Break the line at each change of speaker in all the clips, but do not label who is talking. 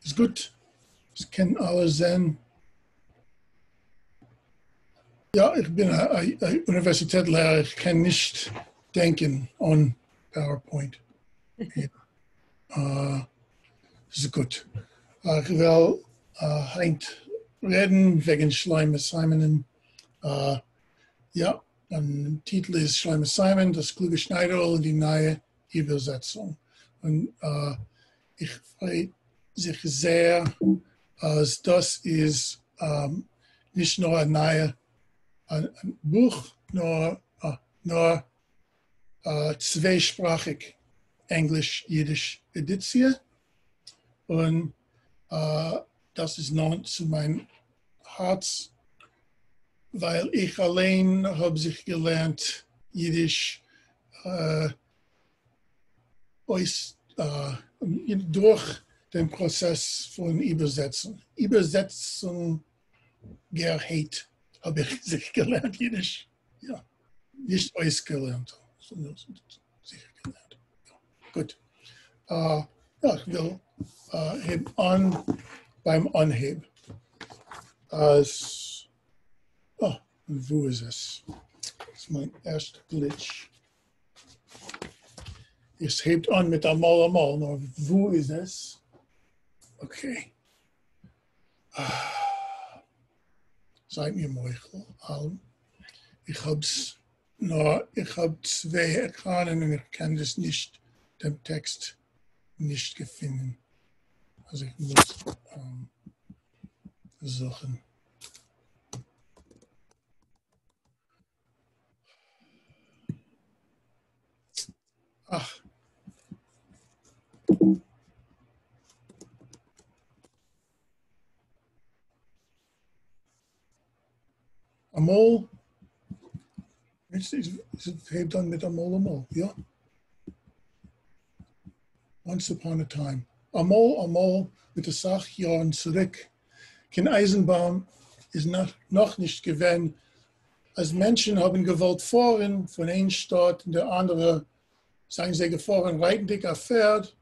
Ist gut. Das kennen alle sehen. Ja, ich bin ein Universitätslehrer. Ich kann nicht denken an PowerPoint. Das ist gut. Ich will heute reden wegen Schleimer Simonen. Ja, der Titel ist Schleimer Simon, das kluge Schneiderl und die neue Übersetzung. Und ich freue mich sehr, als das ist nicht nur ein Buch, nur zweisprachig, Englisch-Jiddisch Edition. Und das ist noch zu meinem Herz, weil ich allein habe sich gelernt, Jiddisch durch den Prozess von Übersetzung. Übersetzung gerät, habe ich sich gelernt, Jiddisch. Ja, nicht ausgelernt, sondern sicher gelernt. Ja, gut. Ja, ich will heben beim Anheben. Wo ist es? Das ist mein erster Glitch. Es hebt an mit einmal, nur wo ist es? Okay. Seid mir Meuchel. Ich habe zwei Ekranen und ich kann das nicht, den Text nicht finden. Also ich muss suchen. Ach. Amol. Es hebt dann mit Amol, ja? Once upon a time. Amol, mit der Sachjahren zurück. Kein Eisenbahn ist noch nicht gewesen. Als Menschen haben gewollt fahren von einer Stadt in der andere, sagen sie gefahren, reiten dich auf Pferd,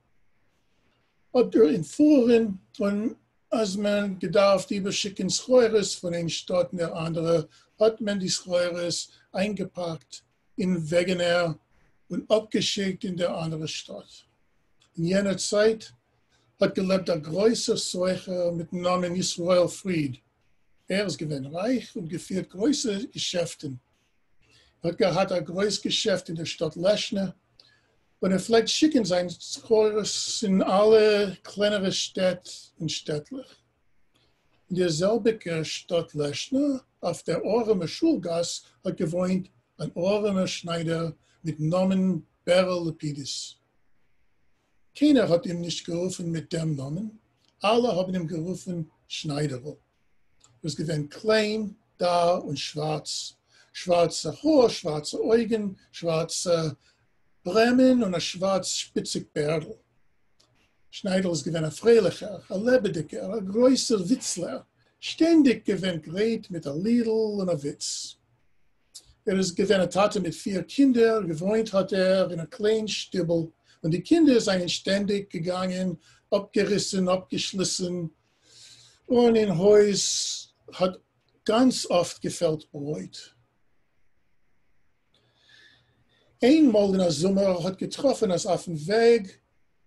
oder in Fuhren, und als man gedacht, überschicken Schreures von einer Stadt in der andere, hat man die Schreures eingepackt in Wägner und abgeschickt in der andere Stadt. In jener Zeit hat gelebt ein größer Seucher mit dem Namen Israel Fried. Er ist gewesen reich und geführt große Geschäfte. Er hat ein großes Geschäft in der Stadt Loshn. Und er vielleicht schicken seine Schreures in alle kleinere Städte und städtlich. In derselben Stadt Loshn, auf der armen Schulgasse, hat gewohnt ein armer Schneider mit dem Namen Dعרל. Keiner hat ihm nicht gerufen mit dem Namen. Alle haben ihm gerufen Schneiderl. Es gewesen klein, da und schwarz. Schwarze Haar, schwarze Augen, schwarze Bremen und ein schwarz spitzig Bärtel. Schneiderl ist gewesen ein fröhlicher, ein lebendiger, ein größer Witzler. Ständig gewesen gerät mit einem Liedl und einem Witz. Er ist gewesen eine Tate mit 4 Kindern, gewohnt hat er in einem kleinen Stübel. Und die Kinder seien ständig gegangen, abgerissen, abgeschlissen. Und in Haus hat ganz oft gefällt Brot. Einmal in der Sommer hat getroffen, als auf dem Weg,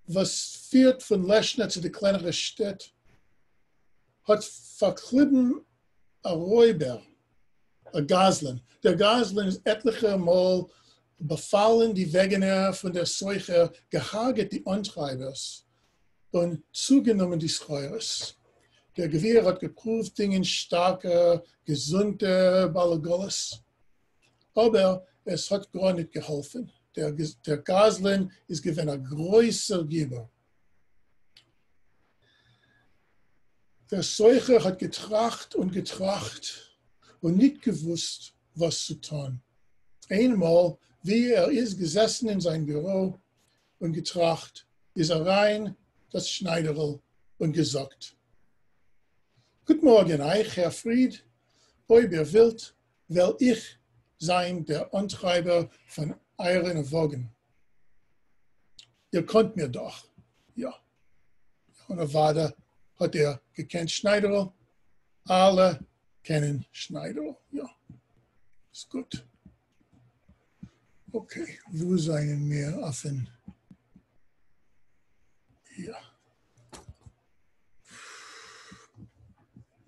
was führt von Loshn zu der kleineren Stadt, hat verklieben ein Räuber, ein Gaslen. Der Gaslen ist etliche Mal befallen die Wägner von der Seuche, gehaget die Antreibers und zugenommen die Schreures. Der Gewehr hat geprüft, Dinge starke, gesunde Balagolas. Aber es hat gar nicht geholfen. Der Gaslen ist gewesen ein größer Geber. Der Seuche hat getracht und nicht gewusst, was zu tun. Einmal, wie er ist gesessen in seinem Büro und getracht, ist er rein, das Schneiderl, und gesagt: Guten Morgen, euch, Herr Fried, ob ihr wollt, will ich sein der Antreiber von euren Wagen. Ihr könnt mir doch, ja. Und er war da hat gekannt Schneiderl. Alle kennen Schneiderl. Ja, ist gut. Okay, wo seien wir offen? Ja.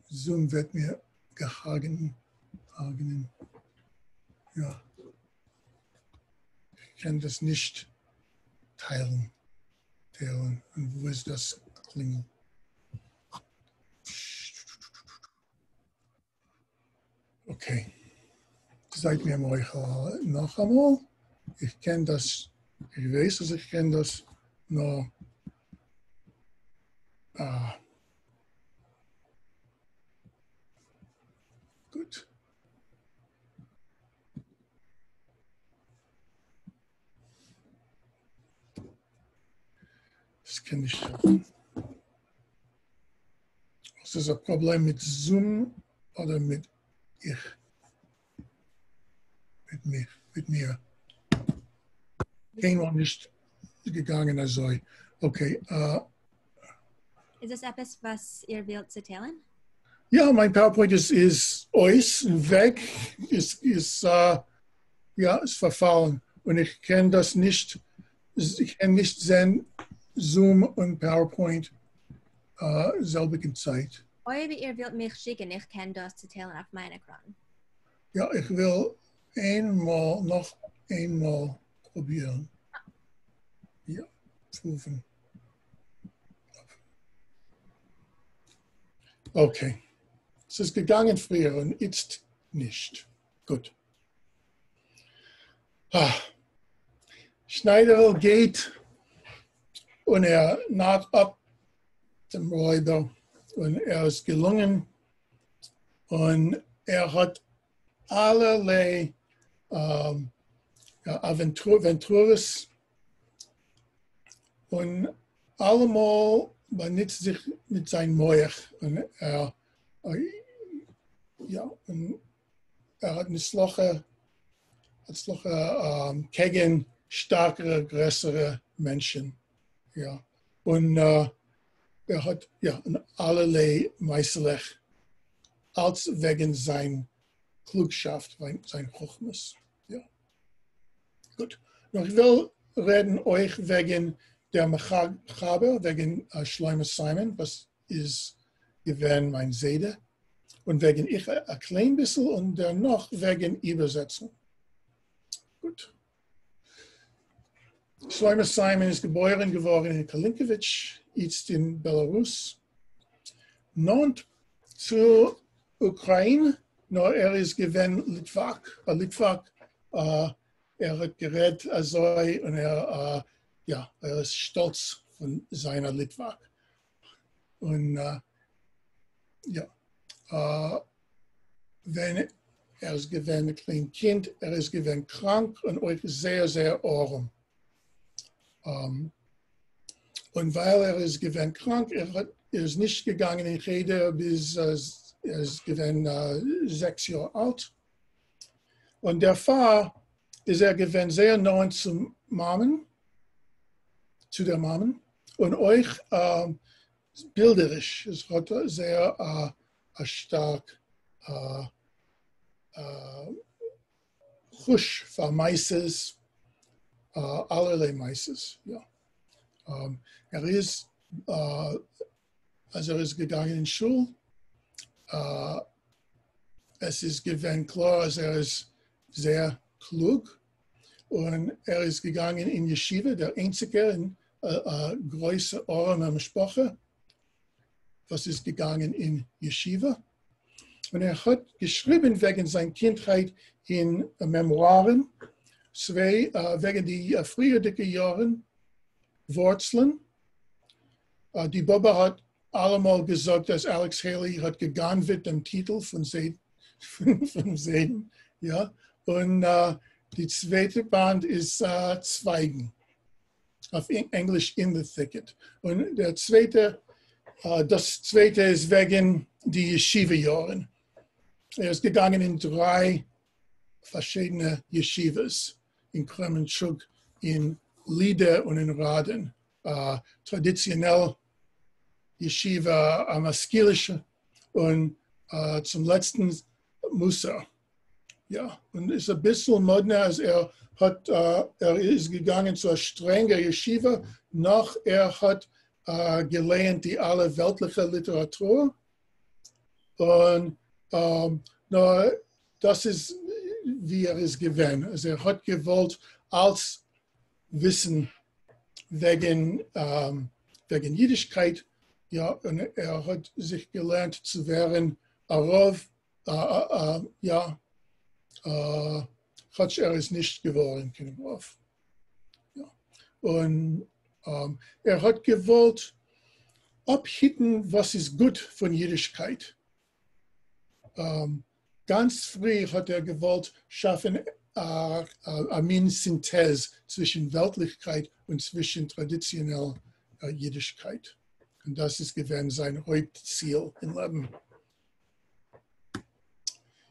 Zoom wird mir gehagen. Ja. Ich kann das nicht teilen. Und wo ist das Klingel? Okay. Seid mir mal noch einmal. Ich kenne das, ich weiß, dass ich kenne das noch. Gut. Das kann ich schaffen. Ist das ein Problem mit Zoom oder mit ich? Mit mir. Kein war nicht gegangen, also. Okay.
Ist das etwas, was ihr wollt erzählen?
Ja, mein PowerPoint ist aus, weg, ist verfallen. Und ich kann das nicht, ich kann nicht sehen, Zoom und PowerPoint selbigen Zeit.
Oder ihr wollt mich schicken, ich kann das erzählen auf meinem Ekran.
Ja, ich will noch einmal probieren. Ja, prüfen. Okay. Es ist gegangen früher und jetzt nicht. Gut. Schneider geht und naht ab dem Räuber und ist gelungen und hat allerlei Aventures und allemal benutzt sich mit seinem Meuch und und hat eine Sloche gegen stärkere, größere Menschen. Ja. Und hat allerlei meisterlich, als wegen sein Klugschaft, sein Hochmus. Ja. Gut. Noch ich will reden euch wegen der Mechaber, wegen Slime Simon, was ist gewähnt mein Zeyde. Und wegen ich ein klein bisschen und dann noch wegen Übersetzung. Gut. Slime Simon ist geboren geworden in Kalinkowitsch, jetzt in Belarus. Nun zur Ukraine, nur ist gewähnt Litvak. Hat geredet also und er ist stolz von seiner Litvak. Und wenn ist gewesen ein kleines Kind, ist gewesen krank und euch sehr, sehr arm. Und weil ist gewesen krank, ist nicht gegangen in Rede bis ist gewesen 6 Jahre alt. Und der Vater ist gewesen sehr nahe zu der Mamen. Und euch bilderisch, es hat sehr stark Husch von Meises, allerlei Meises. Ja. Ist gegangen in Schule. Es ist gewesen klar, dass ist sehr klug. Und ist gegangen in Yeshiva, der einzige in größere Ohren am Sprache. Was ist gegangen in Yeshiva. Und hat geschrieben wegen seiner Kindheit in Memoiren, wegen die früheren Jahren, Wurzeln. Die Baba hat allemal gesagt, dass Alex Haley hat gegangen mit dem Titel von Zeyden. Ja? Und die zweite Band ist Zweigen. Auf Englisch In the Thicket. Und das zweite ist wegen die Yeshiva-Jahren. Ist gegangen in 3 verschiedene Yeshivas, in Kremenchuk, in Lieder und in Raden. Traditionell Yeshiva Amaskilische und zum letzten Musa. Ja, und ist ein bisschen moderner, als er ist gegangen zu einer strengen Yeshiva, noch er hat gelernt die alle weltliche Literatur. Und das ist, wie ist gewesen. Also er hat gewollt als Wissen wegen Jüdischkeit, ja, und er hat sich gelernt zu werden, Arov, hat er es nicht geworden, ja. Und er hat gewollt abhitten, was ist gut von Jüdischkeit. Ganz früh hat er gewollt schaffen eine Synthese zwischen Weltlichkeit und zwischen traditioneller Jüdischkeit. Und das ist gewesen sein Hauptziel im Leben.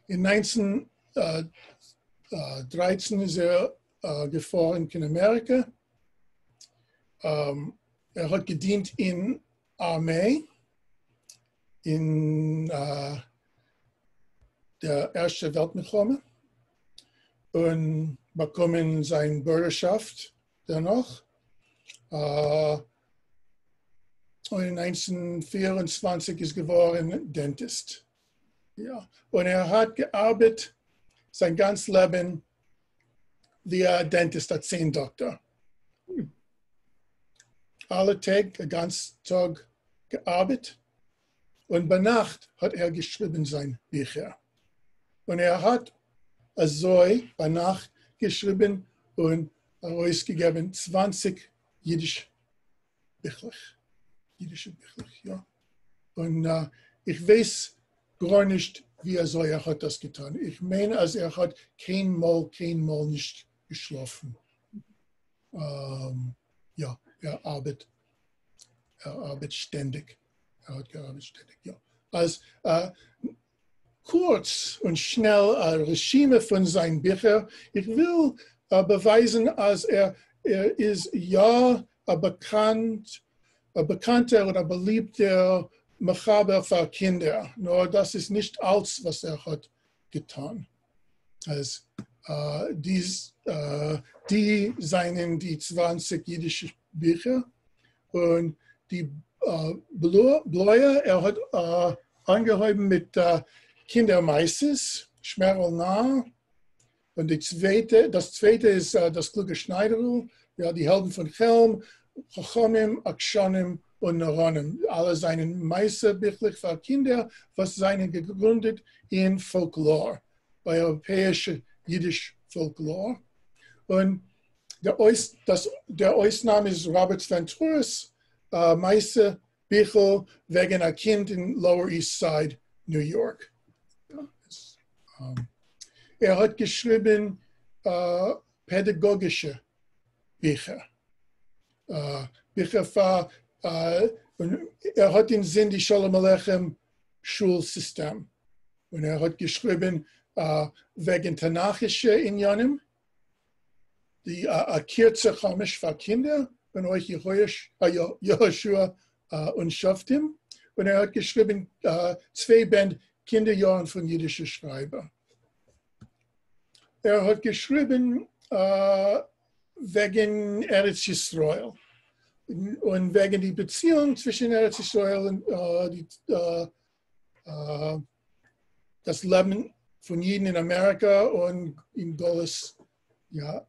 In 1913 ist er gefahren in Amerika. Er hat gedient in Armee in der Ersten Weltkrieg und bekommen seine Bürgerschaft danach. Und in 1924 ist geworden Dentist. Ja. Und er hat gearbeitet sein ganzes Leben wie ein Dentist, als Zahndoktor. Alle Tage, den ganzen Tag gearbeitet. Und bei Nacht hat er geschrieben seine Bücher. Und er hat also bei Nacht geschrieben und herausgegeben 20 jüdische Bücher. Ja. Und ich weiß gar nicht, wie er hat das getan. Ich meine, also er hat kein Mal nicht geschlafen. Ja, er arbeitet ständig. Er hat gearbeitet ständig, ja. Als kurz und schnell ein Regime von seinen Büchern. Ich will beweisen, als er ist ja ein bekannter oder beliebter Mechaber für Kinder. Nur das ist nicht alles, was er hat getan. Also, die seien die 20 jüdischen Bücher und die Bläue, er hat angehäuben mit Kindermeises, Schmerl nah. Und das zweite ist das Kluge Schneiderl, ja, die Helden von Chelm, Chachomim, Akshonim und Neuronen. Alle seien Meisterbücher für Kinder, was seien gegründet in Folklore, bei europäischer jüdisch Folklore. Und der Ausnahme ist Robert Venturas Meisterbücher wegen ein Kind in Lower East Side, New York. Er hat geschrieben pädagogische Bücher. Bücher für, er hat in Sinn die Shalom Aleichem Schulsystem. Und er hat geschrieben wegen tanachische Inyanim, die Kirze Chamisch für Kinder, von euch Jehoshua und Shoftim. Und er hat geschrieben 2 Bände Kinderjahren von jüdischen Schreiber. Er hat geschrieben wegen Eretz Yisrael und wegen die Beziehung zwischen Eretz Yisrael und das Leben von Juden in Amerika und in Golis, ja,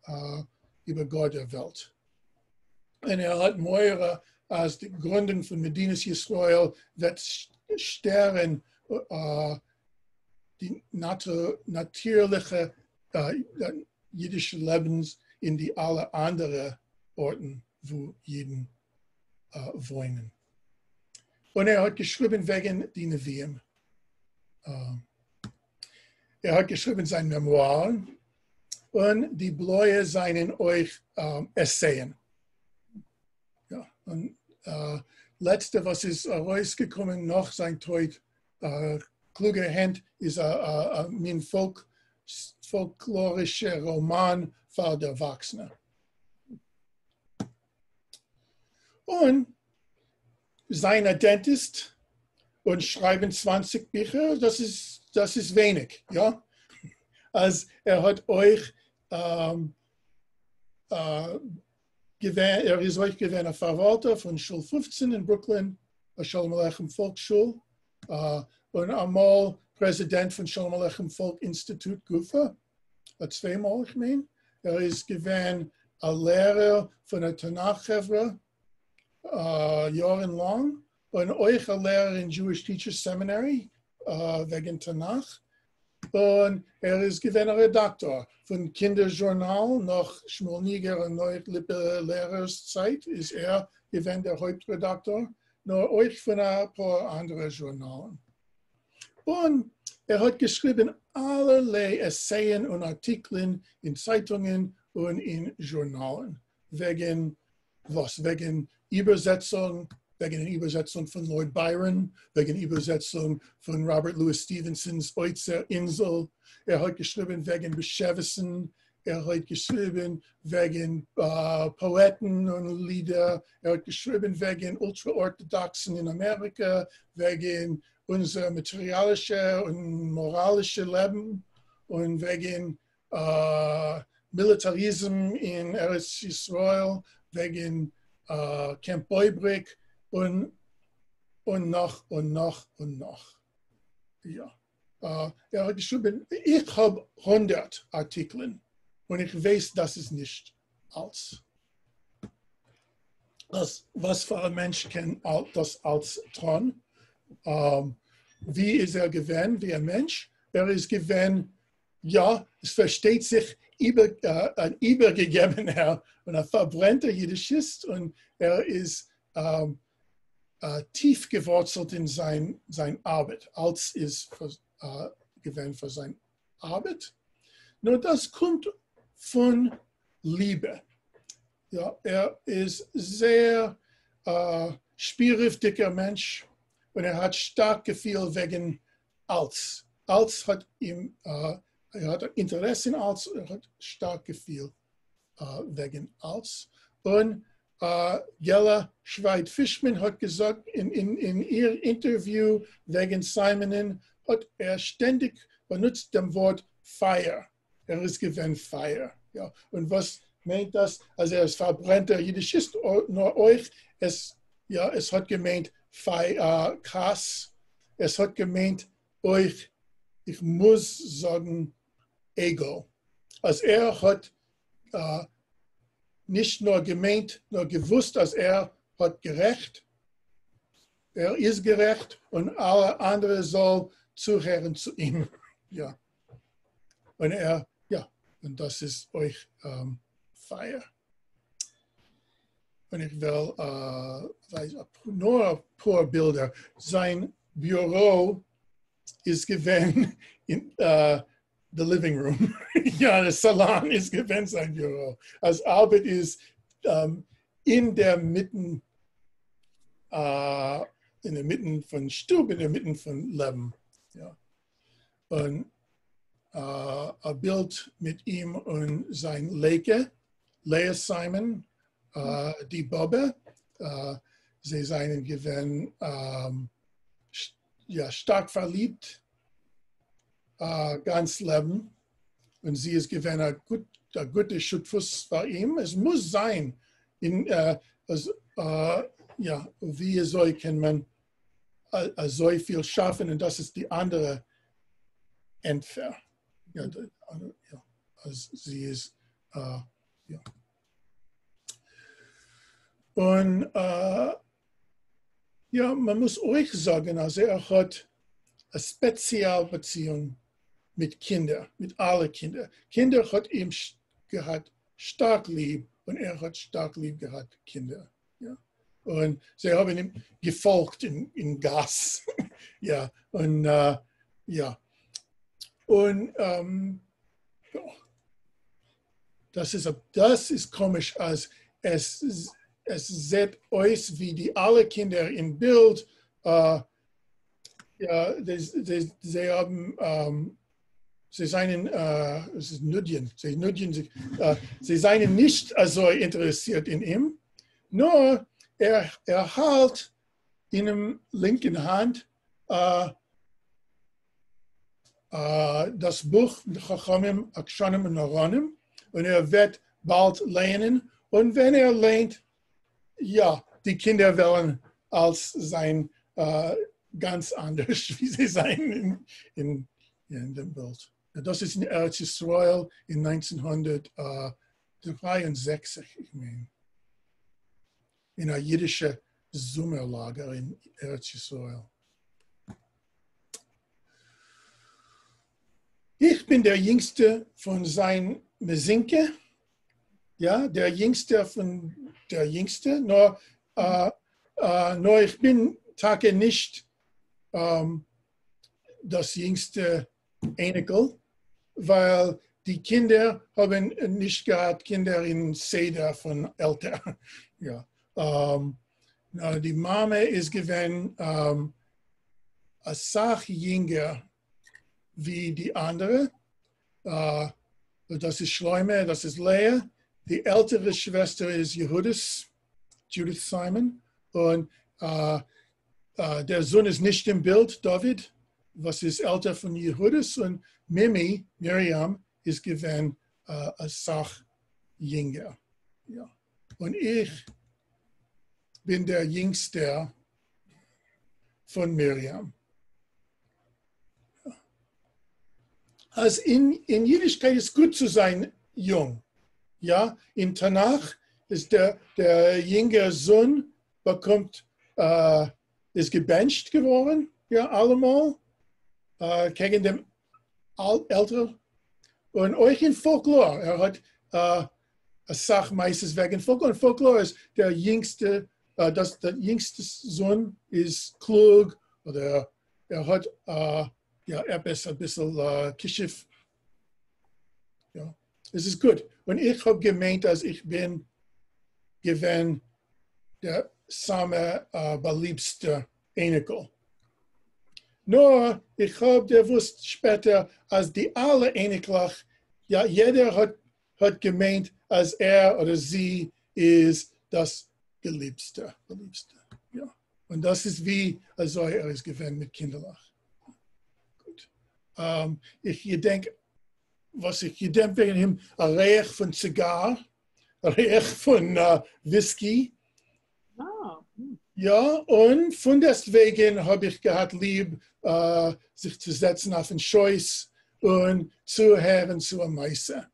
über Gott der Welt. Und er hat Moira als die Gründung von Medinas Yisrael wird Sternen die natürliche jüdische Lebens in die alle anderen Orten, wo Juden wohnen. Und er hat geschrieben wegen die Neviim. Er hat geschrieben seine Memoiren und die Bläue seien euch Essayen. Ja, und letzte, was ist rausgekommen nach sein Tod, Kluger Hand, ist ein folklorischer Roman für die Erwachsenen. Und sein ein Dentist und schreiben 20 Bücher, das ist wenig, ja. Also hat euch er ist euch gewesen ein Verwalter von Schule 15 in Brooklyn, der Shalom Aleichem Volksschule, und einmal Präsident von Shalom Aleichem Volk Institut Gufa, zweimal, ich meine. Er ist gewesen ein Lehrer von der Tanach-Hevra, jahrelang, und euch ein Lehrer in Jewish Teachers Seminary, wegen Tanach. Und er ist gewesen ein Redaktor von Kinder-Journal nach Schmolniger und Neulippe Lehrerszeit, ist er gewesen der Hauptredaktor, nur euch von ein paar anderen Journalen. Und er hat geschrieben allerlei Essayen und Artikeln in Zeitungen und in Journalen. Wegen was? Wegen Übersetzung, wegen der Übersetzung von Lord Byron, wegen der Übersetzung von Robert Louis Stevensons Oitzer Insel. Er hat geschrieben wegen Beschäftigen. Er hat geschrieben wegen Poeten und Lieder. Er hat geschrieben wegen Ultraorthodoxen in Amerika, wegen unser materialische und moralische Leben und wegen Militarismus in Eretz Yisrael, wegen Camp Boybrick und noch. Ja. Er hat geschrieben, ich habe 100 Artikel und ich weiß, das ist nicht alles. Was für ein Mensch kennt das als Tron? Wie ist er gewesen, wie ein Mensch? Er ist gewesen, ja, es versteht sich, ein übergegebener und ein verbrennter Jüdischist, und er ist tief gewurzelt in sein Arbeit, als ist gewesen für seine Arbeit. Nur das kommt von Liebe. Ja, er ist sehr spielriftiger Mensch. Und er hat stark Gefühl wegen Als. Als hat ihm, er hat Interesse in Als, er hat stark Gefühl wegen Als. Und Gela Schweid-Fischman hat gesagt, in ihr Interview wegen Simonen, hat er ständig benutzt das Wort Fire. Er ist gewesen Fire. Ja. Und was meint das? Also er ist verbrennter Jüdischist, nur euch, es hat gemeint, Kass. Es hat gemeint, euch, ich muss sagen, Ego. Also er hat nicht nur gemeint, nur gewusst, dass er hat gerecht. Er ist gerecht und alle anderen sollen zuhören zu ihm. Ja. Und und das ist euch Feier. Und ich will nur ein paar Bilder. Sein Büro ist gewesen in the living room. Ja, der Salon ist gewesen sein Büro. Als Arbeit ist in der Mitte von Stub, in der Mitte von Leben. Ja. Und ein Bild mit ihm und sein Lea Simon, die Bobbe. Sie seien gewesen stark verliebt, ganz Leben. Und sie ist gewesen ein guter Schutfuß für ihn. Es muss sein, wie so kann man so viel schaffen, und das ist die andere Entfer. Ja, also sie ist, Und man muss euch sagen, also er hat eine Spezialbeziehung mit Kindern, mit allen Kindern. Kinder hat ihm gehabt stark lieb, und er hat stark lieb gehabt Kinder. Ja. Und sie haben ihm gefolgt in Gas. Ja, und Und das ist komisch, als es sieht aus wie die alle Kinder im Bild. Sie haben, sie seien, es ist Nudien, sie seien nicht so interessiert in ihm, nur er halt in der linken Hand das Buch Chachamim, Akshanim und Aronim, und wird bald lernen. Und wenn lernt, ja, die Kinder wollen als sein ganz anders, wie sie sein in dem Bild. Das ist in Eretz Yisrael in 1963, ich meine, in einer jüdischen Sommerlager in Eretz Yisrael. Ich bin der Jüngste von seinen Mesinke, ja, der Jüngste von der Jüngste, nur ich bin Tage nicht das jüngste Enkel, weil die Kinder haben nicht gehabt, Kinder in Zeyda von Eltern. Ja. Die Mama ist gewesen als jünger wie die andere. Das ist Schleume, das ist Lea. Die ältere Schwester ist Judith Simon. Und der Sohn ist nicht im Bild, David, was ist älter von Jehudis. Und Miriam, ist gewesen als jünger. Ja. Und ich bin der Jüngste von Miriam. Also in Jüdischkeit ist gut zu sein, jung. Ja, in Tanach ist der jüngere Sohn ist gebencht geworden, ja, allemal, gegen den Älteren. Und euch in Folklore, hat eine Sache meistens wegen Folklore. Und Folklore ist der jüngste, der jüngste Sohn ist klug, oder hat etwas ein bisschen Kischiff. Ja, es ist gut. Und ich habe gemeint, dass ich bin gewesen der beliebste Enkel. Nur, ich habe gewusst später, als die alle Enkel, ja, jeder hat gemeint, als er oder sie ist das Geliebste. Ja. Und das ist wie, also er ist gewesen mit Kinder-Loshn. Gut. Ich denke, wegen ihm, ein Reich von Zigar, ein Reich von Whisky.
Oh.
Ja, und von deswegen habe ich gehabt, lieb, sich zu setzen auf den Schoß und zu hören zu einem Meister.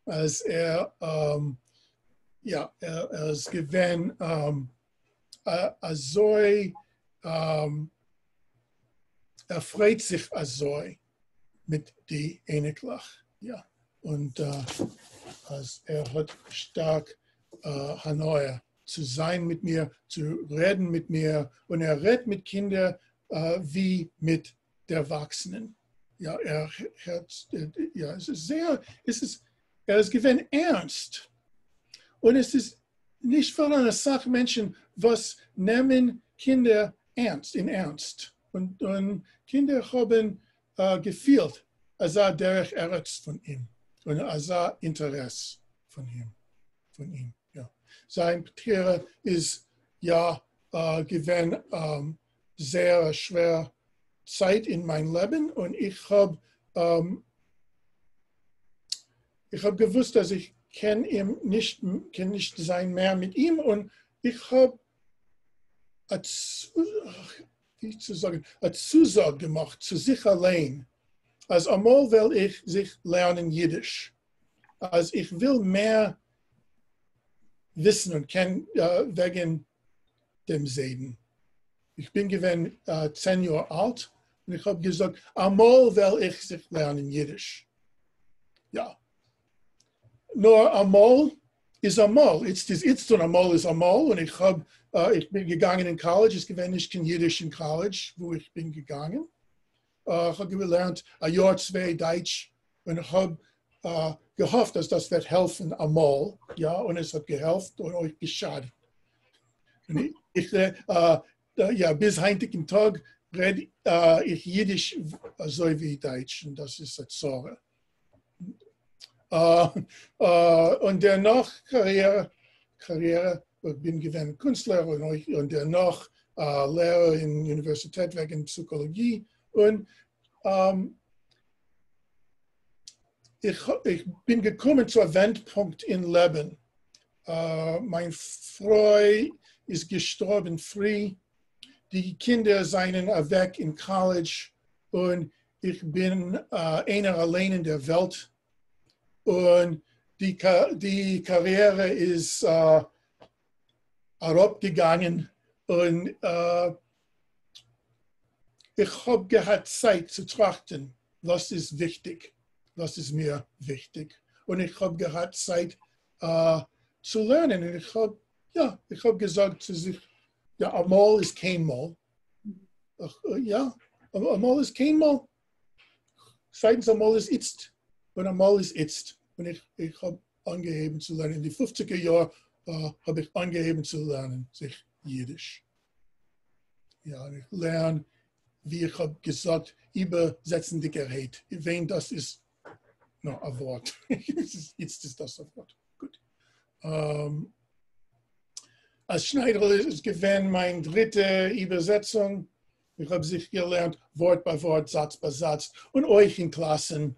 Als er ist gewesen, er freut sich mit die Eneklach. Ja. Und als er hat stark Hanoi zu sein mit mir, zu reden mit mir. Und er redet mit Kindern wie mit der Erwachsenen. Ja, er ist gewinn ernst. Und es ist nicht für eine Sache Menschen, was nehmen Kinder in Ernst. Und Kinder haben gefühlt, als er der Eretz von ihm. Und als er Interesse von ihm. Ja. Sein Tiere ist gewinn sehr schwer Zeit in mein Leben, und ich habe gewusst, dass ich kann nicht sein mehr mit ihm, und ich habe eine Zusage gemacht zu sich allein, als einmal will ich sich lernen Jiddisch, als ich will mehr wissen und kennen wegen dem Seden. Ich bin gewesen 10 Jahre alt, und ich habe gesagt, einmal will ich sich lernen Jiddisch. Ja. Nur einmal ist einmal. Jetzt und einmal ist einmal. Und ich bin gegangen in College. Ich gewinne nicht in Jiddisch in College, wo ich bin gegangen. Ich habe gelernt, ein Jahr, 2 Deutsch. Und ich habe gehofft, dass das wird helfen einmal. Ja, und es hat geholfen und euch geschadet. Und bis heutigen Tag rede ich Jiddisch so wie Deutsch. Und das ist eine Sorge. Und danach Karriere, ich bin gewesen Künstler, und danach Lehrer in der Universität wegen Psychologie. Und ich bin gekommen zu einem Wendepunkt im Leben. Mein Freund ist gestorben früh. Die Kinder seien weg im College und ich bin einer allein in der Welt. Und die Karriere ist herabgegangen und ich habe gehabt Zeit zu trachten, was ist wichtig, was ist mir wichtig. Und ich habe gehabt Zeit zu lernen. Und ich habe gesagt zu sich, ja, einmal ist kein Mal. Ja, einmal ist kein Mal. Zweitens, einmal ist jetzt. Und einmal ist jetzt. Und ich habe angeheben zu lernen. In den 50er Jahren habe ich angeheben zu lernen, sich Jiddisch. Ja, und ich lerne, wie ich habe gesagt, übersetzende Gerät. Wenn das ist noch ein Wort. Jetzt ist das ein Wort. Gut. Als Schneider ist gewesen meine dritte Übersetzung. Ich habe sich gelernt, Wort bei Wort, Satz bei Satz. Und euch in Klassen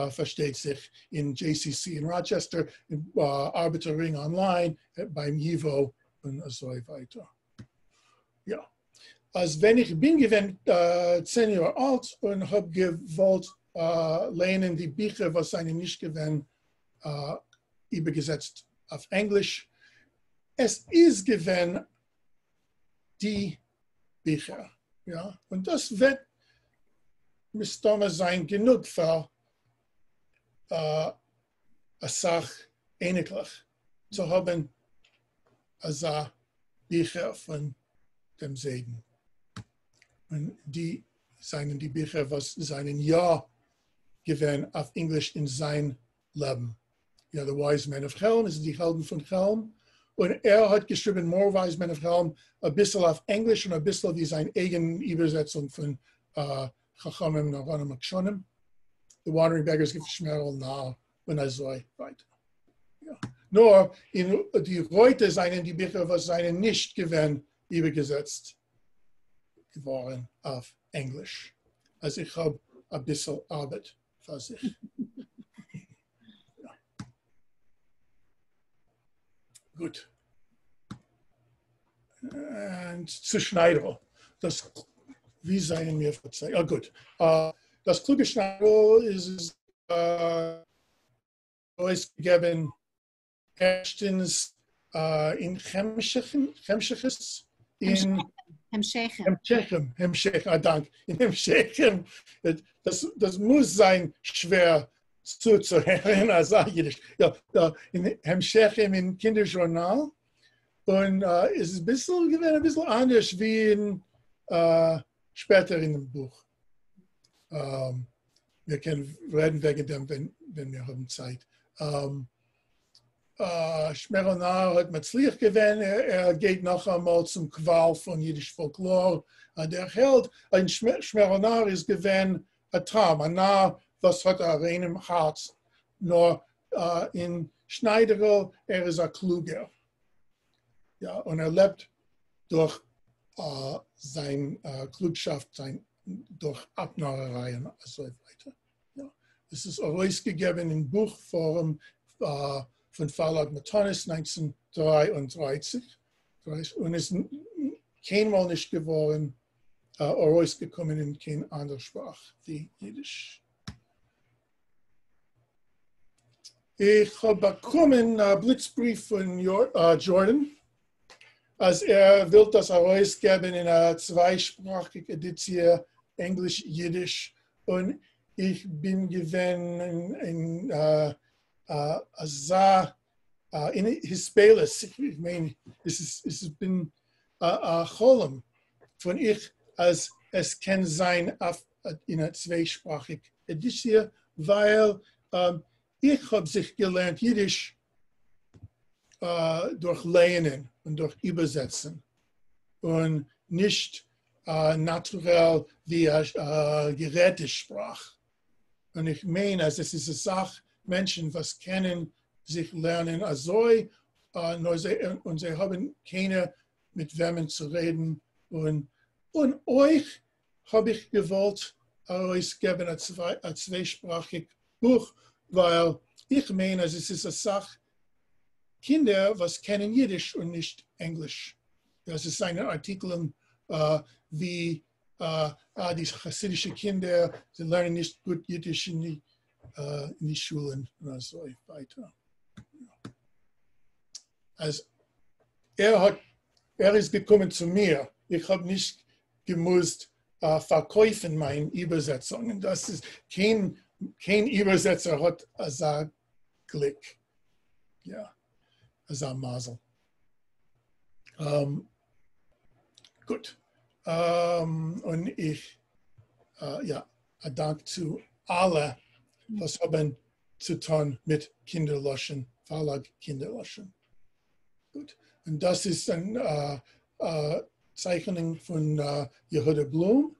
versteht sich in JCC in Rochester, in Arbeiterring Online, beim Yivo und so weiter. Ja. Als wenn ich bin gewesen 10 Jahre alt und habe gewollt lernen die Bücher, was seine nicht gewesen, übergesetzt auf Englisch. Es ist gewesen die Bücher. Ja? Und das wird müsste sein genug für eine Sache ähnlich zu haben als Bücher von dem Segen. Und die seien die Bücher, was seinen Ja gewesen auf Englisch in sein Leben. Ja, The Wise Men of Helm ist die Helden von Helm. Und hat geschrieben, More Wise Men of Helm, ein bisschen auf Englisch und ein bisschen wie seine eigene Übersetzung von Chachamim Naranim Akshonim. The Wandering Beggars give Shmerel nah und so weiter. Ja. Nur die heute seien die Bücher, was seien nicht gewesen, übergesetzt geworden auf Englisch. Also ich habe ein bisschen Arbeit für sich. Gut. Und zu Schneider. Das, wie seien mir verzeiht? Ah, gut. Das kluge Schneider ist ausgegeben erstens in Hemschiches, in Hemschechem, danke. In Hemschechem. Das muss sein schwer zuzuhören als Jiddisch. Ja, in Hemschechem im Kinderjournal. Und es ist ein bisschen anders wie später in dem Buch. Wir können reden wegen dem, wenn wir haben Zeit. Schmeronar hat Matzliach gewählt. Geht noch einmal zum Qual von Jiddisch Folklore. Der Held, ein Schmeronar ist gewählt ein Traum, ein Narr, was hat rein im Herz. Nur in Schneider, ist ein Kluger. Ja, und lebt durch seine Klugschaft, durch Abnahrereien und so weiter. Ja. Es ist herausgegeben in Buchform von Verlag Matonis 1933 und ist keinmal nicht geworden, herausgekommen in keiner anderen Sprache wie Jiddisch. Ich habe bekommen einen Blitzbrief von Jordan, als will das herausgeben in einer zweisprachigen Edition, Englisch, Jiddisch. Und ich bin gewesen in Hispalis. Ich meine, es bin ein Cholem von ich, als es kann sein in einer zweisprachigen Edition, weil ich habe sich gelernt, Jiddisch durch Lernen und durch Übersetzen und nicht naturell wie Gerätesprache. Und ich meine, es ist eine Sache, Menschen, was kennen, sich lernen also, und sie haben keine mit wem zu reden, Und euch habe ich gewollt herausgeben ein zweisprachig Buch, weil ich meine, es ist eine Sache, Kinder, was kennen Jiddisch und nicht Englisch. Das ist eine Artikel wie die chassidische Kinder, sie lernen nicht gut Jiddisch in die Schulen und so weiter. Also, er ist gekommen zu mir. Ich habe nicht gemusst verkaufen meine Übersetzungen. Das ist kein Übersetzer hat ein Glück. Ja, ein Masel. Gut. Und ich danke zu allen, was haben zu tun mit Kinder-Loshn, Verlag Kinder-Loshn. Gut. Und das ist eine Zeichnung von Yehuda Blum.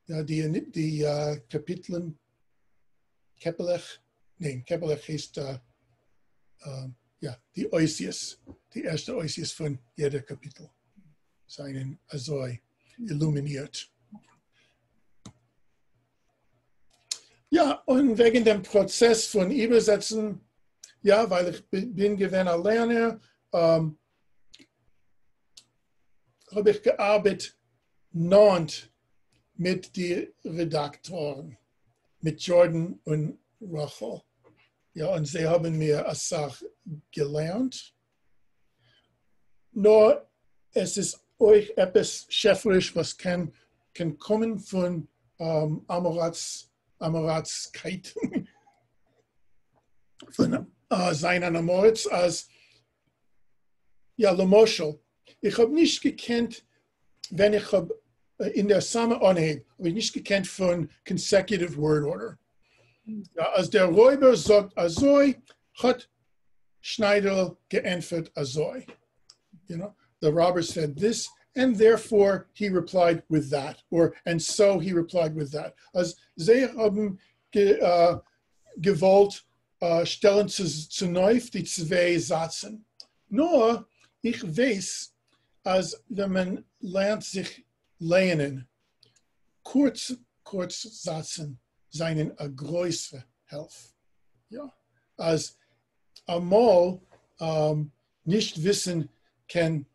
Ja, die Kapiteln, Kepelech ist die Oisius, die erste Oisius von jedem Kapitel. Seien also illuminiert. Ja, und wegen dem Prozess von Übersetzen, ja, weil ich bin gewesen ein Lerner, habe ich gearbeitet mit den Redaktoren, mit Jordan und Rachel. Ja, und sie haben mir eine Sache gelernt. Nur es ist euch etwas schäferisch, was kann kommen von Amoratskeit, von seinen Amorats, als Lemoschel. Ich habe nicht gekannt, wenn ich in der Zusammenhang, habe ich nicht gekannt von Consecutive Word Order. Ja, als der Räuber sagt Azoi, hat Schneider geantwortet Azoi. You know, the robber said this, and therefore he replied with that, and so he replied with that. Als sie haben gewollt stellen zu neu die zwei Sätze. Nur ich weiß, als wenn man lernt sich lernen, Kurzsätze seien eine größere Hilfe. Ja. Als einmal nicht wissen kann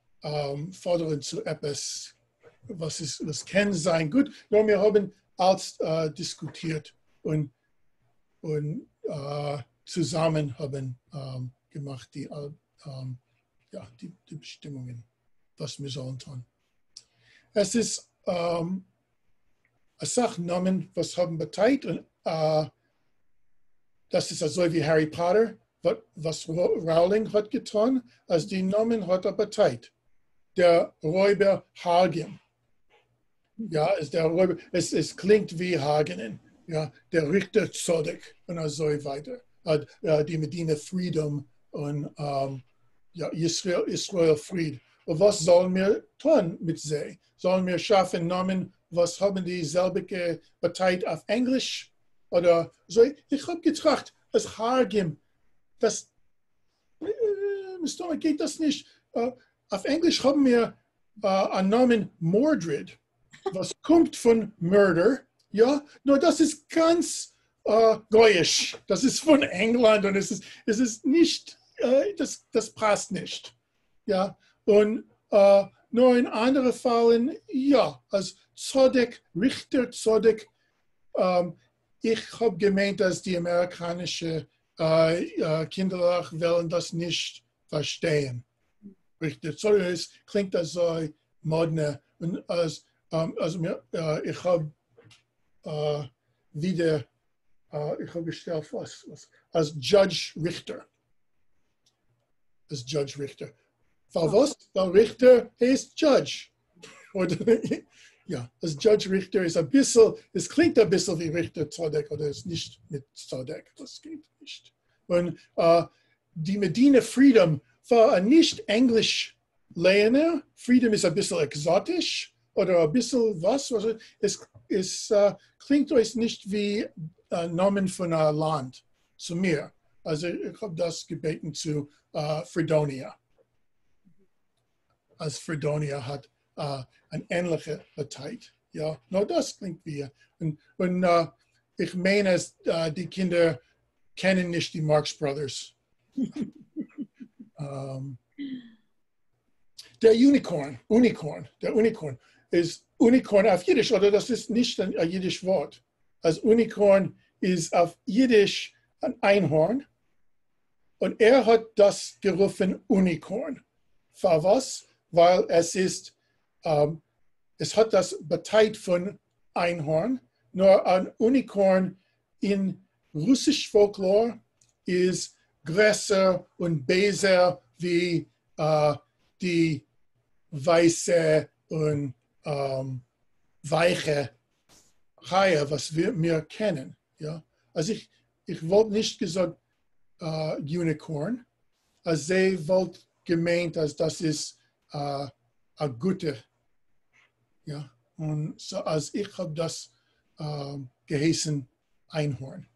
fordern zu etwas, was kann sein. Gut, nur wir haben alles diskutiert und zusammen haben gemacht die Bestimmungen, was wir sollen tun. Es ist eine Sache Namen, was haben beteiligt und das ist also wie Harry Potter, was Rowling hat getan, als die Namen hat beteiligt. Der Räuber Hagen. Ja, ist der Räuber, es klingt wie Hagenen. Ja, der Richter Zodek und so weiter. Die Medina Freedom und Israel Fried. Und was sollen wir tun mit sie? Sollen wir schaffen Namen, was haben die selbe beteiligt auf Englisch? Oder so? Ich habe gedacht, als Hagem, das geht das nicht. Auf Englisch haben wir einen Namen Mordred, was kommt von Murder. Ja, nur das ist ganz goyisch. Das ist von England und es ist nicht, das passt nicht. Ja, und nur in anderen Fällen, ja, als Zodek, Richter Zodek, ich habe gemeint, dass die amerikanischen Kinder wollen das nicht verstehen. Richter Zodek klingt das so modern. Und ich habe wieder, ich habe gestellt, was als Judge Richter. Als Judge Richter. Weil was? Weil Richter heißt Judge. Oder, ja, als Judge Richter ist ein bisschen, es klingt ein bisschen wie Richter Zodek, oder es ist nicht mit Zodek, das geht nicht. Und die Medina Freedom war ein nicht-englisch Lerner. Freedom ist ein bisschen exotisch oder ein bisschen was. Also es klingt euch nicht wie Namen von einem Land zu mir. Also ich habe das gebeten zu Fredonia. Als Fredonia hat eine ähnliche Partei. Ja, nur das klingt wie. Und ich meine, die Kinder kennen nicht die Marx Brothers. Der Unicorn ist Unicorn auf Jiddisch, oder das ist nicht ein Jiddisch Wort. Also Unicorn ist auf Jiddisch ein Einhorn und hat das gerufen Unicorn. Für was? Weil es hat das Beteit von Einhorn, nur ein Unicorn in russisch Folklore ist größer und besser wie die weiße und weiche Haie, was wir kennen. Ja? Also ich wollte nicht gesagt Unicorn, also sie wollte gemeint, dass das ist ein guter. Ja? Und so, als ich habe das geheißen Einhorn.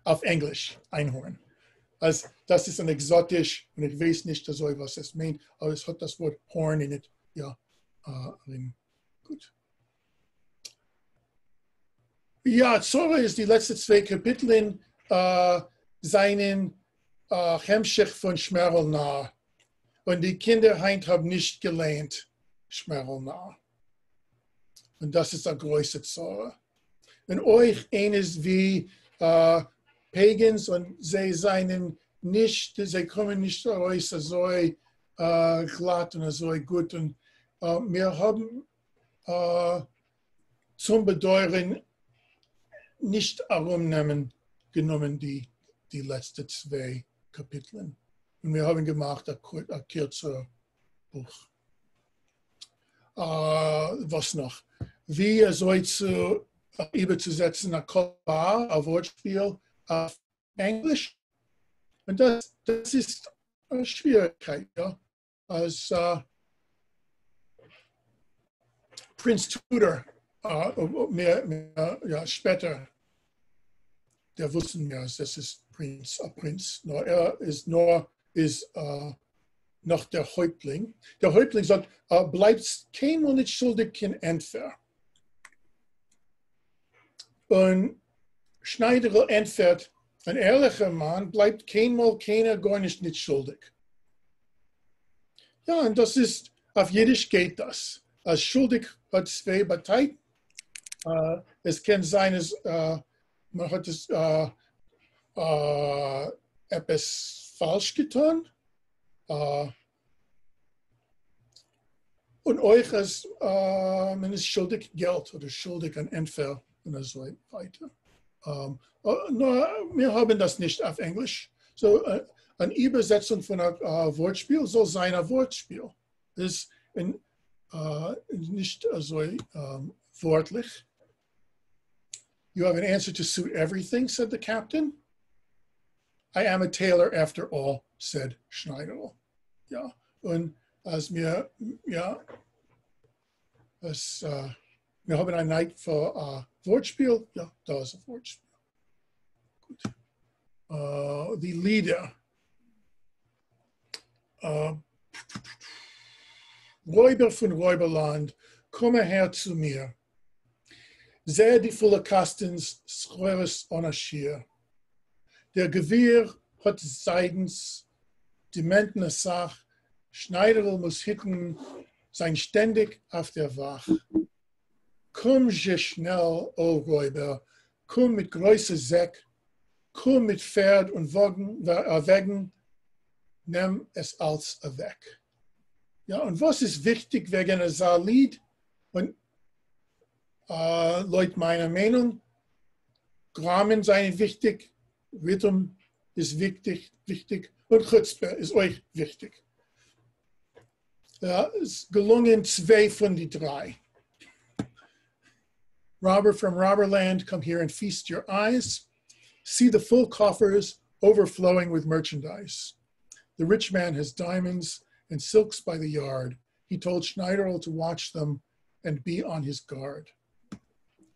Auf Englisch, Einhorn. Also das ist ein exotisch, und ich weiß nicht, was es meint, aber es hat das Wort Horn in it. Ja, gut. Ja, Zora ist die letzten 2 Kapitel seinen Hemmschicht von Schmerl nah. Und die Kinder haben nicht gelernt, Schmerl nah. Und das ist eine große Zora. Und euch eines wie Pagans und sie kommen nicht raus so glatt und so gut. Und wir haben zum Bedeuren nicht genommen die letzten 2 Kapitel. Und wir haben gemacht ein kürzer Buch. Was noch? Wie zu überzusetzen ein Kolbar, ein Wortspiel auf Englisch. Und das ist eine Schwierigkeit. Ja? Als Prinz Tudor, später, der wussten ja, das ist ein Prinz. Nur er ist noch der Häuptling. Der Häuptling sagt, bleibt keinmal nicht schuldig, kein Entfer. Und Schneider entfährt, ein ehrlicher Mann bleibt keiner gar nicht schuldig. Ja, und das ist, auf Jiddisch geht das. Als schuldig hat 2 Parteien. Es kann sein, man hat etwas falsch getan. Und euch ist, man ist schuldig Geld oder schuldig an Entfer und so weiter. Wir haben das nicht auf Englisch. So, eine Übersetzung von einem Wortspiel soll sein ein Wortspiel. Das ist nicht so wörtlich. You have an answer to suit everything, said the captain. I am a tailor after all, said Schneider. Ja, und als wir haben ein Neid für Wortspiel. Ja, da ist ein Wortspiel. Gut. Die Lieder. Räuber von Räuberland, komme her zu mir. Sehe die volle Kastens, schreures Onaschier. Der Gewirr hat Seidens, die Mentner Sach, Schneiderl muss hitten, sein ständig auf der Wach. Komm je schnell, o Räuber, komm mit größer Säck, komm mit Pferd und Wägen, nimm es als weg. Ja, und was ist wichtig wegen einer Lied? Und laut meiner Meinung, Gramen seien wichtig, Rhythm ist wichtig und Chutzpah ist euch wichtig. Ja, es gelungen 2 von die 3. Robber from Robberland, come here and feast your eyes. See the full coffers overflowing with merchandise. The rich man has diamonds and silks by the yard. He told Schneiderl to watch them and be on his guard.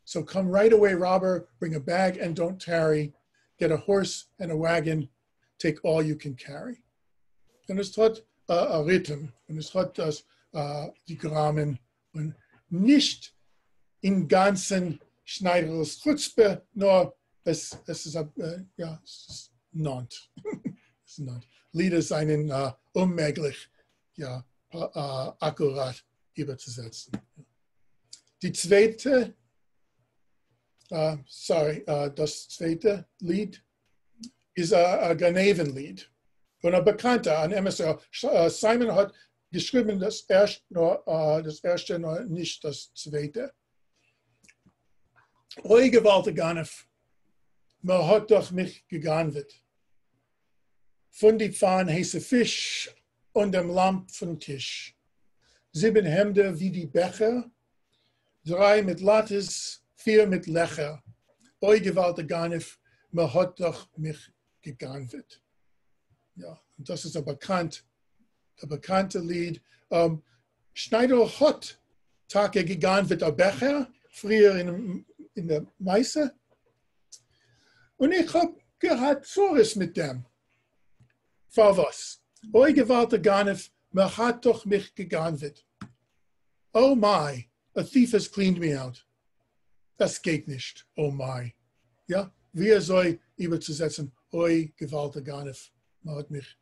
So come right away, robber, bring a bag and don't tarry. Get a horse and a wagon, take all you can carry. Und es hat ein Rhythm. Und es hat das Diagrammen und nicht im ganzen Schneider's Chutzpe, nur es ist not. Es ist not. Lieder seien unmöglich, ja, akkurat überzusetzen. Die zweite, das zweite Lied ist ein Ganevenlied. Und ein bekannter, ein MSL. Simon hat geschrieben, das erste, nur nicht das zweite. Oi gewaltig Ganef, man hat doch mich geganvet. Von die Pfann heiße Fisch und dem Lamp von Tisch. 7 Hemder wie die Becher, 3 mit Lattes, 4 mit Lecher. Oi gewaltig Ganef, man hat doch mich geganvet. Ja, und das ist ein bekannte Lied. Schneider hat Tage geganvet der Becher, früher in der Meise. Und ich habe gehabt Zores mit dem. Für was? Oi gewaltig Ganef, man hat doch mich geganvet. Oh my, a thief has cleaned me out. Das geht nicht, oh my. Ja, wie soll überzusetzen, oi gewaltig Ganef, man hat mich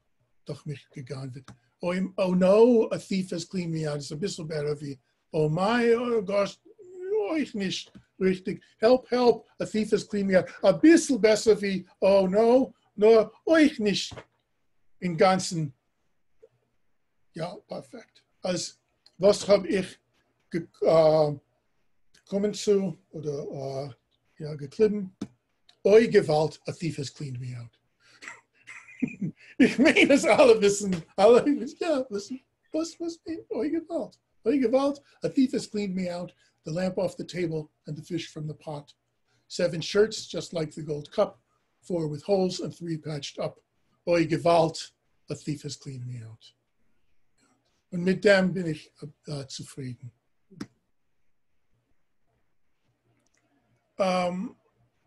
geganvet. Oh no, a thief has cleaned me out. Ist ein bisschen besser wie, oh my, oh gosh, euch nicht richtig. Help, help, a thief has cleaned me out. Ein bisschen besser wie, oh no, nur euch nicht im Ganzen. Ja, perfekt. Also, was habe ich gekommen zu oder geklippen? Eu Gewalt, a thief has cleaned me out. Ich meine, dass alle wissen, wissen, was meint Eu Gewalt? Eu Gewalt, a thief has cleaned me out, the lamp off the table and the fish from the pot. 7 shirts, just like the gold cup, 4 with holes and 3 patched up. Eu Gewalt, a thief has cleaned me out. Und mit dem bin ich zufrieden.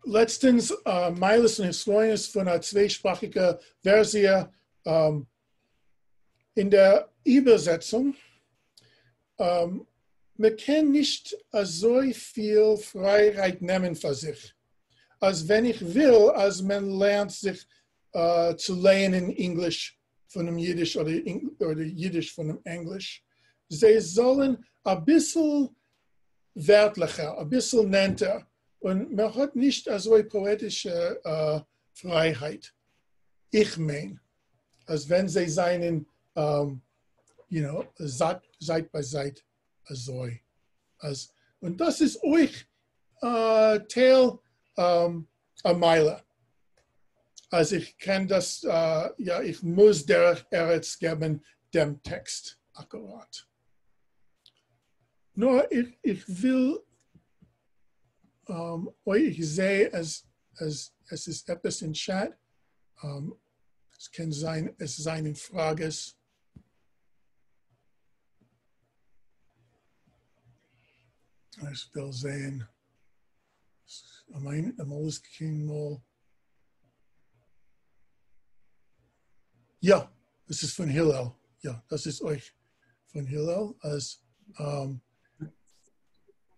Letztens, Miles und Historiens von einer zweisprachigen Version in der Übersetzung. Man kann nicht so viel Freiheit nehmen für sich, als wenn ich will, als man lernt, sich zu lernen in Englisch von dem Jiddisch oder Jiddisch von dem Englisch. Sie sollen ein bisschen wörtlicher, ein bisschen nennter. Und man hat nicht so poetische Freiheit. Ich meine, als wenn sie seinen, Seit bei Seit so. Und das ist euch Teil a Meile. Also ich kann das, ich muss der Eretz geben, dem Text akkurat. Nur ich will ich sehe, es ist etwas in Chat. Es kann sein, es seien Fragen. Ich will sehen. Alles ging mal. Ja, das ist von Hillel. Ja, das ist euch von Hillel, als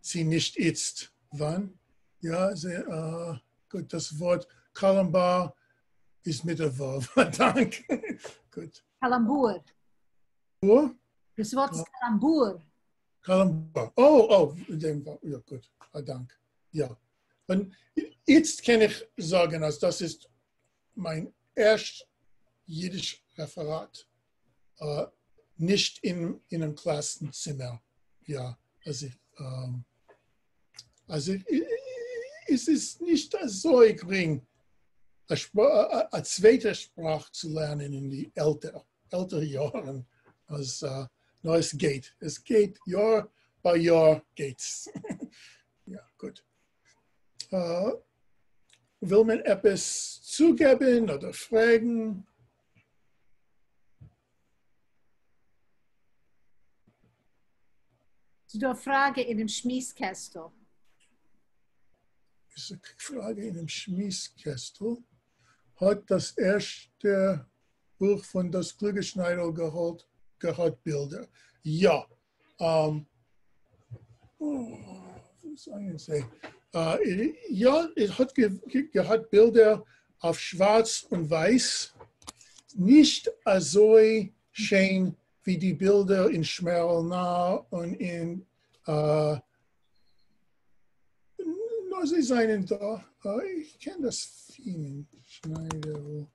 sie nicht jetzt wann. Ja, gut, das Wort Kalambar ist mit der Wahl. Danke. Gut.
Kalambur. Das Wort ist Kalambur.
Kalambur. Oh, ja, gut. Danke. Ja. Und jetzt kann ich sagen, also das ist mein erstes jüdisches Referat. Nicht in einem Klassenzimmer. Ja, also es ist nicht so gering, eine zweite Sprache zu lernen in die älteren Jahren. Also, no, es geht. Es geht, Jahr bei Jahr geht's. Ja, gut. Will man etwas zugeben oder fragen?
Du Frage in dem Schmieskästel.
Diese Frage in dem Schmieskästel. Hat das erste Buch von das Klügeschneider gehabt Bilder? Ja. Was soll ich sagen? Ja, es hat gehabt Bilder auf Schwarz und Weiß. Nicht so schön wie die Bilder in Schmerlna und in nur sie seien da. Ich kenne das Fienen. Schneider.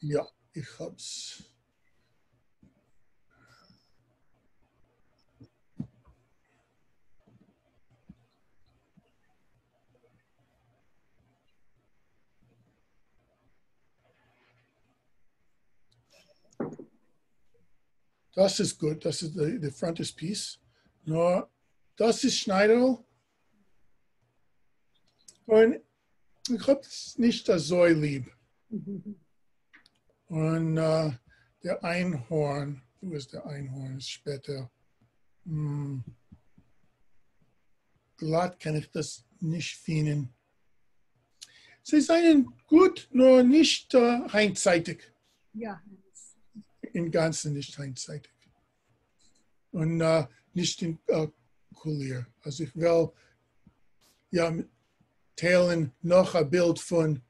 Ja, ich hab's. Das ist gut, das ist der Frontispiece. Nur, das ist Schneider. Und ich habe es nicht so lieb. Und der Einhorn, wo ist der Einhorn? Ist später. Glatt kann ich das nicht finden. Sie seien gut, nur nicht einseitig.
Ja.
Im Ganzen nicht einseitig. Und nicht in Kulier. Also ich will ja teilen noch ein Bild von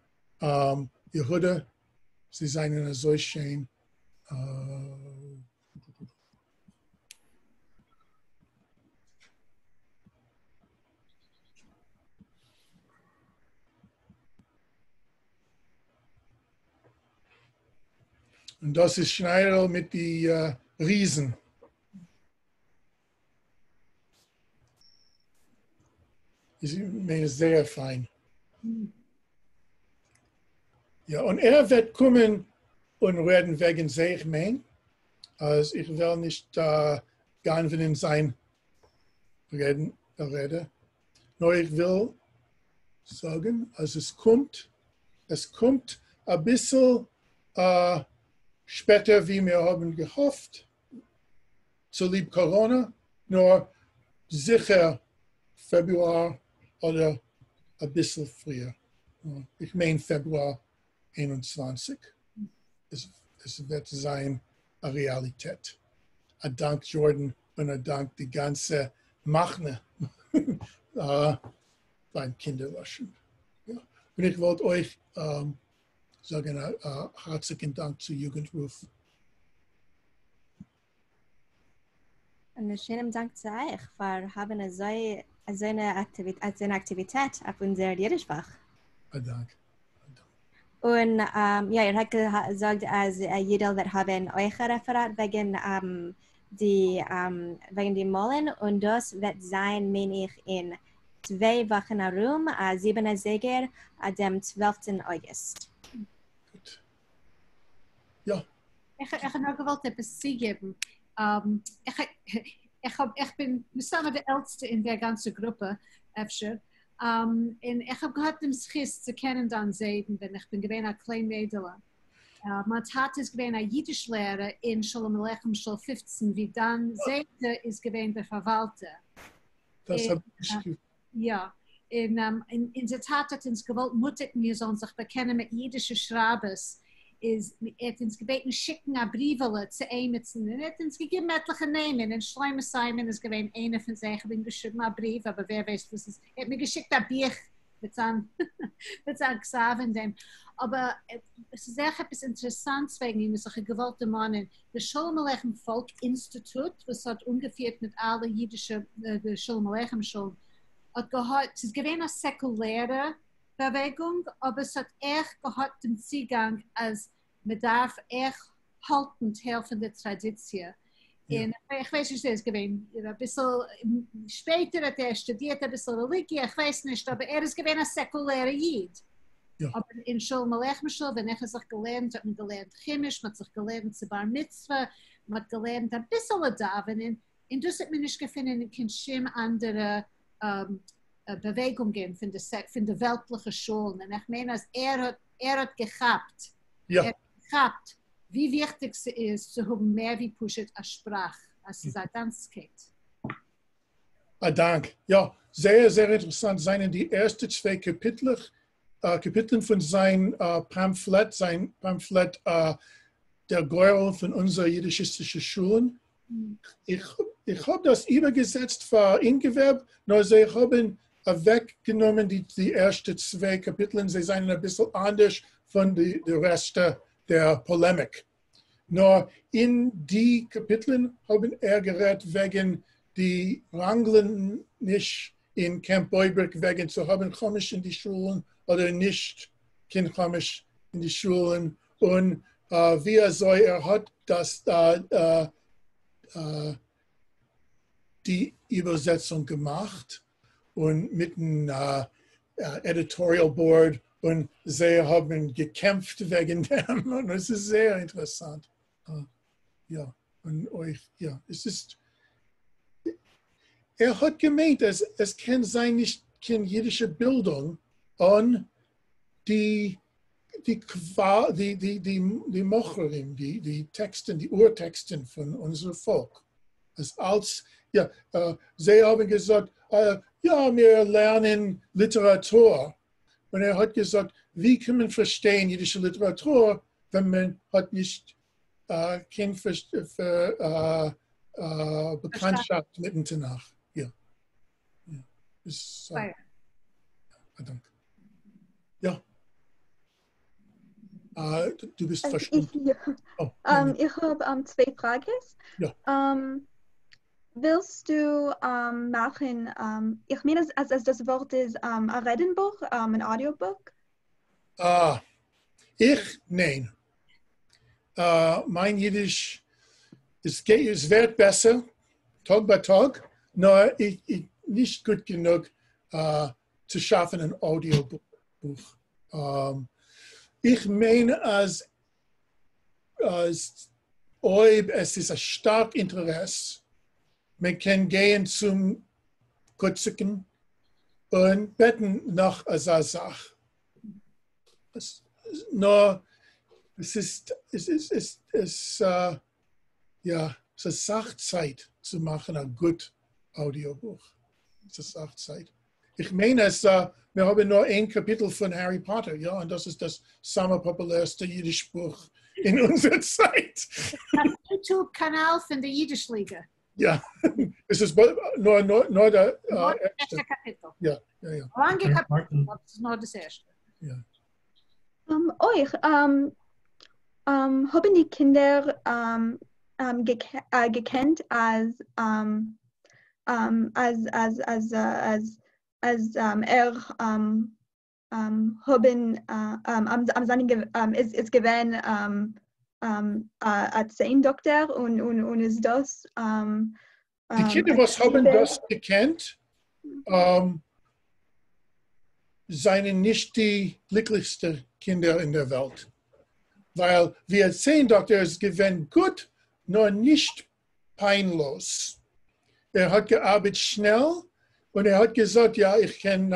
Jehuda. Sie seien so schön. Und das ist Schneider mit den Riesen. Ich meine, sehr fein. Ja, und wird kommen und werden wegen sich mein. Also ich will nicht gern von sein reden. Nur ich will sagen, also es kommt ein bisschen später, wie wir haben gehofft, zu lieb Corona, nur sicher Februar oder ein bisschen früher. Ich meine Februar 21. Es wird sein eine Realität. Dank Jordan und dank die ganze Machne beim Kinder-Loshn. Ja. Und ich wollte euch sagen, herzlichen Dank zu Jugendruf.
Und schönen Dank zu euch für haben eine Aktivität auf unserer Jiddischfach.
Danke.
Und ja, ihr habt gesagt, als jeder wird haben euch Referat wegen die Mollen und das wird sein, meine ich, in 2 Wochen herum, 7. Säger, dem 12. August.
Gut. Ja.
Ich habe noch gewollt etwas zugeben. Ich bin zusammen der Älteste in der ganzen Gruppe. Und ich habe gehabt den Schiss zu kennen dann Zayden, wenn ich bin gewesen ein klein Mädel. Mein Tat ist gewesen ein Jiddischlehrer in Shalom 15, wie dann Zayda ist gewesen der Verwalter.
Das habe ich
ja, in der Tat hat uns gewollt, mutet mir so sich bekennen mit jiddische Schrabes. Het ons gebeten schicken a brievele zu Emetsen. En het ons gegeben etliche Namen. En Schleimer Simon is gewesen eine von sich. Ich habe geschrieben a Brief, aber wer weiß, was es ist. Er hat mir geschickt a Bier mit seinem Xaven. Aber es ist echt etwas Interessantes wegen ihm, solche gewollte Mannen. Der Shalom Aleichem Volk Institut, was hat ungefähr mit allen jüdischen Shalom Aleichem Schulen, hat gehabt, es ist gewesen eine säkuläre Bewegung, aber es hat echt gehabt den Zugang, als man darf echt haltend helfen der Tradition. Ja. Und ich weiß nicht, es ist gewesen, ein bisschen später hat studiert, ein bisschen Religie, ich weiß nicht, aber ist gewesen ein säkulärer Jid. Ja. Aber in Shalom Aleichem Shul, wenn ich sich gelernt, hat man gelernt Chemisch, man hat sich gelernt zu Bar Mitzvah, man hat gelernt ein bisschen Davenen. Und das hat man nicht gefunden in keinem anderen Bewegungen von der weltlichen Schulen. Und ich meine, als hat gehabt,
ja.
Er hat gehabt, wie wichtig es ist, zu haben mehr wie Pushet als Sprache, als es ganz geht.
Danke. Ja, sehr, sehr interessant seien die ersten 2 Kapitel Kapiteln von sein Pamphlet, der Geurl von unserer jüdischistischen Schulen. Ich habe das übergesetzt für Ingewerb, nur sie haben weggenommen die ersten 2 Kapitel. Sie sind ein bisschen anders von der Rest der Polemik. Nur in die Kapiteln haben geredet wegen die Rangeln nicht in Camp Boybrick wegen zu haben Chumash in die Schulen oder nicht kein Chumash in die Schulen und wie hat das die Übersetzung gemacht und mit dem Editorial Board und sie haben gekämpft wegen dem und es ist sehr interessant. Ja, und es ist, hat gemeint, es kann sein, nicht keine jüdische Bildung und die Mocherin, die Texten, die Urtexten von unserem Volk. Sie haben gesagt, wir lernen Literatur. Und hat gesagt, wie kann man verstehen jüdische Literatur, wenn man hat nicht keine Bekanntschaft mit dem Tanach. Ja. Danke. Ja. Du bist verstanden.
Ich habe 2 Fragen.
Ja.
Willst du machen, ich meine, als das Wort ist ein Redenbuch, ein Audiobuch?
Nein. Mein Jiddisch, es wird besser, Tag bei Tag, nur nicht gut genug zu schaffen, ein Audiobuch. Ich meine, als ob es ist ein starkes Interesse, man kann gehen zum Kutziken und beten nach einer Sache. Nur, es ist Sachzeit zu machen, ein gutes Audiobuch. Es ist Sachzeit. Ich meine, wir haben nur 1 Kapitel von Harry Potter, ja, und das ist das populärste jüdische Buch in unserer Zeit.
Das YouTube-Kanal von der Jiddisch-Liga.
Ja, es ist nur der
erste Kapitel.
Ja.
Lange Kapitel, das ist nur das erste.
Ja.
Haben die Kinder gekannt als ist gewesen als Doktor und ist das
die Kinder, was haben das gekannt, seien nicht die glücklichsten Kinder in der Welt. Weil wir sehen, Doktor ist gewesen gut, nur nicht peinlos. Er hat gearbeitet schnell und er hat gesagt, ja, ich kann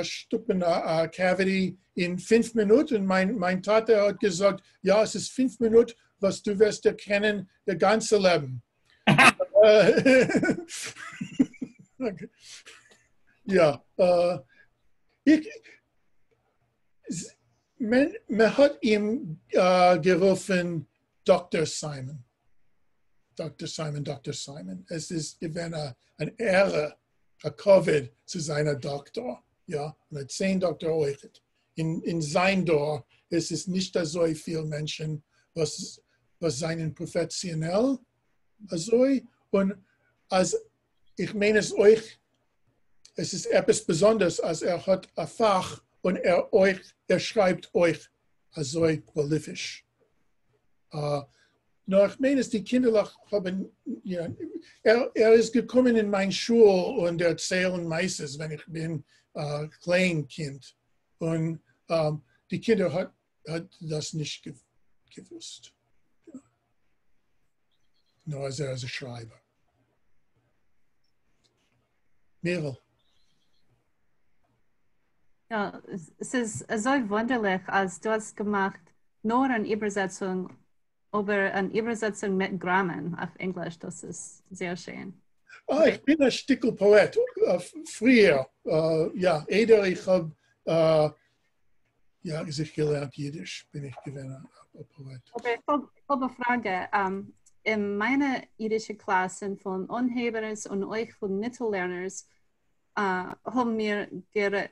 stuppen Cavity in 5 Minuten. Mein Vater hat gesagt, ja, es ist 5 Minuten, was du wirst erkennen, das ganze Leben. Okay. Ja, man hat ihm gerufen, Dr. Simon. Dr. Simon. Es ist gewesen eine Ehre, ein Covid zu seiner Doktor. Ja, und er 10 Doktor euch. In sein Dorf ist es nicht so viele Menschen, was seien professionell. Also, und als ich meine es euch, es ist etwas Besonderes, als hat ein Fach und er schreibt euch so prolifisch. Nur ich meine es, die Kinder haben, ja, er ist gekommen in meine Schule und erzählen meistens, wenn ich bin Kleinkind. Und die Kinder hat das nicht gewusst. Ja. Nur als ein Schreiber. Meryl.
Ja, es ist so wunderlich, als du hast gemacht, nur eine Übersetzung, aber eine Übersetzung mit Grammen auf Englisch. Das ist sehr schön.
Ich bin ein Stickelpoet. Früher, ja, ich habe ja, ich gelernt Jiddisch, bin ich gewesen ein Poet.
Aber ich habe eine Frage. In meiner jiddischen Klassen von Anhebers und euch von Mittellerners haben wir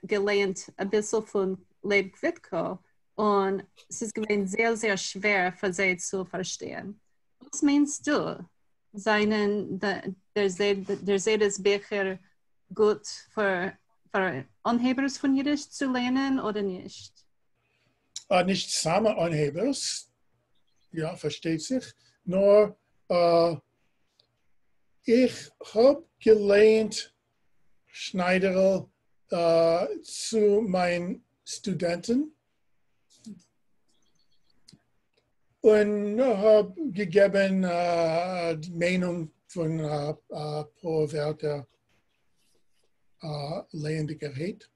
gelernt ein bisschen von Leibquitko und es ist gewesen sehr, sehr schwer für sie zu verstehen. Was meinst du? Der seht es Bücher gut für Anhebers von Jiddisch zu lernen oder nicht?
Nicht zusammen Anhebers, ja, versteht sich, nur ich habe gelernt Schneiderl zu meinen Studenten und habe gegeben die Meinung von pro Wörter lehrende Gerät.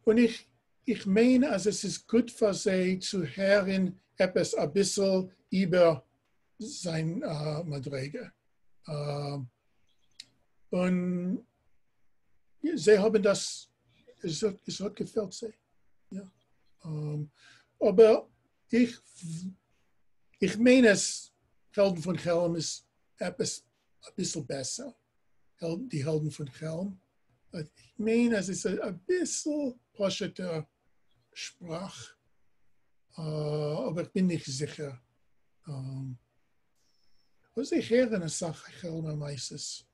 Und ich meine, also es ist gut für sie zu hören, etwas ein bisschen über sein Madrige. Und sie haben das, es hat gefällt sie. Ja. Aber ich meine, es Helden von Helm ist etwas ein bisschen besser. Die Helden von Helm. Ich meine, es ist ein bisschen posheter Sprach. Aber ich bin nicht sicher. Was ich höre, eine Sache, ich höre meistens.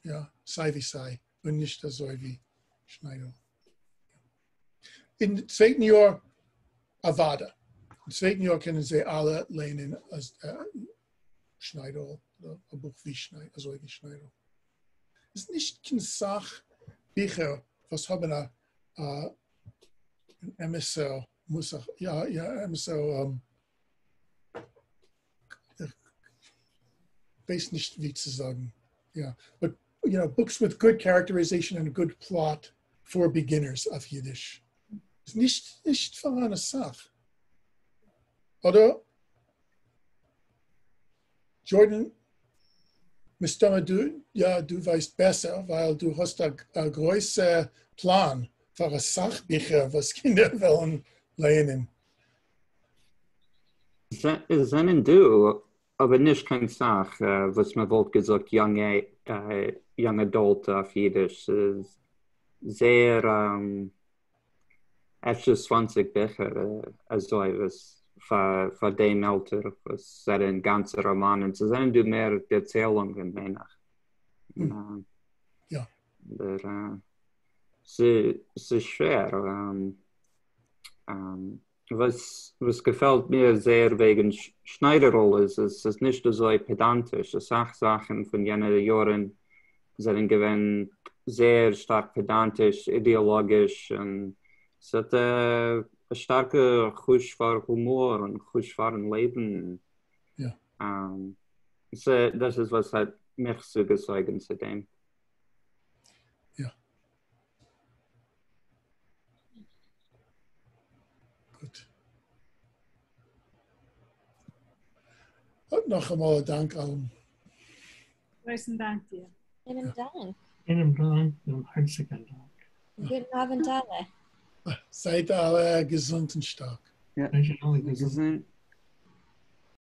Ja, sei wie sei. Und nicht so wie Schneider. Im zweiten Jahr Avada. Im zweiten Jahr können Sie alle lernen als Schneider oder ein Buch wie Schneider, also wie Schneider. Es ist nicht keine Sache, Bücher, was haben ein MSL, muss auch, ja, MSL, ich weiß nicht, wie zu sagen. Yeah, but books with good characterization and a good plot for beginners auf Jiddisch. Ist nicht für eine Sache. Oder? Jordan, du weißt besser, weil du hast einen großen Plan für eine Sachbücher, was Kinder wollen lernen.
Seinen du, aber nicht keine Sache, was man wollte gesagt, young adult auf Jiddisch. Sehr, etwa 20 Bücher, also was für dem Alter, was sind ganze Romanen. Sie sind du mehr Erzählungen, meine ich.
Ja.
Es ist schwer. Was gefällt mir sehr wegen Schneiderrolle ist, es ist nicht so pedantisch. Die Sachen von jenen Jahren sind gewesen sehr stark pedantisch, ideologisch. Und es hat eine starke Husch für Humor und Husch für ein Leben.
Ja.
Das ist, was hat mich zugezogen zu dem.
Ja. Gut. Und noch einmal Dank allen.
Großen Dank dir.
Vielen Dank.
Vielen Dank und herzlichen Dank.
Guten Abend alle.
Seid alle gesund und stark.
Ja,
Seid alle gesund.
gesund.